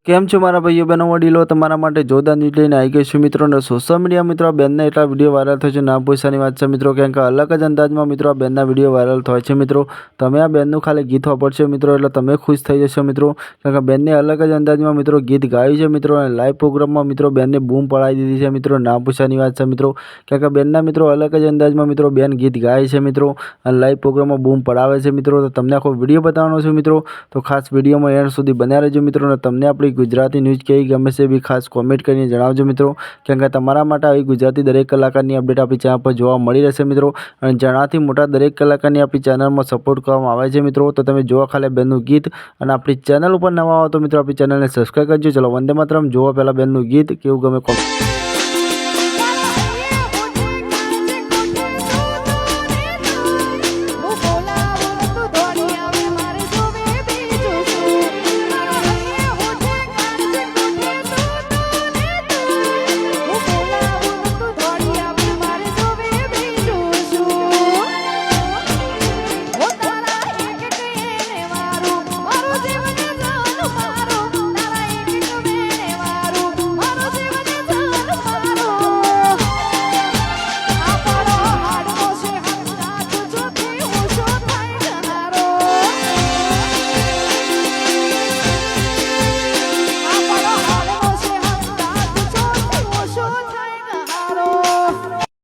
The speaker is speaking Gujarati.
કેમ છો મારા ભાઈઓ બહેનો વડીલો, તમારા માટે જોરદાર ન્યૂઝ લઈને આવી ગઈ છું મિત્રો. અને સોશિયલ મીડિયા મિત્રો આ બેનના એટલા વિડીયો વાયરલ થયો છે, ના પૂછવાની વાત છે મિત્રો. કેમ કે અલગ જ અંદાજમાં મિત્રો આ બેનના વિડીયો વાયરલ થાય છે મિત્રો. તમે આ બેનનું ખાલી ગીત વાપરશો મિત્રો એટલે તમે ખુશ થઈ જશો મિત્રો. કારણ કે બેનને અલગ જ અંદાજમાં મિત્રો ગીત ગાયું છે મિત્રો. અને લાઈવ પ્રોગ્રામમાં મિત્રો બેનને બૂમ પડાવી દીધી છે મિત્રો. ના પૂછવાની વાત છે મિત્રો. કારણ કે બેનના મિત્રો અલગ જ અંદાજમાં મિત્રો બેન ગીત ગાય છે મિત્રો. અને લાઈવ પ્રોગ્રામમાં બૂમ પડાવે છે મિત્રો. તો તમને આખો વિડીયો બતાવવાનો છે મિત્રો. તો ખાસ વિડીયોમાં એન્ડ સુધી બન્યા રહેજો મિત્રો. અને તમને આપણી ગુજરાતી ન્યૂઝ કેવી ગમે છે બી ખાસ કોમેન્ટ કરીને જણાવજો મિત્રો. કેમ કે તમારા માટે આવી ગુજરાતી દરેક કલાકારની અપડેટ આપણી ચેનલ પર જોવા મળી રહેશે મિત્રો. અને જણાથી મોટા દરેક કલાકારની આપણી ચેનલમાં સપોર્ટ કરવામાં આવે છે મિત્રો. તો તમે જોવા ખાલી બેનનું ગીત. અને આપણી ચેનલ ઉપર નવા આવો તો મિત્રો આપણી ચેનલને સબસ્ક્રાઈબ કરજો. ચલો વંદે માતરમ. જોવા પહેલાં બેનનું ગીત કેવું ગમે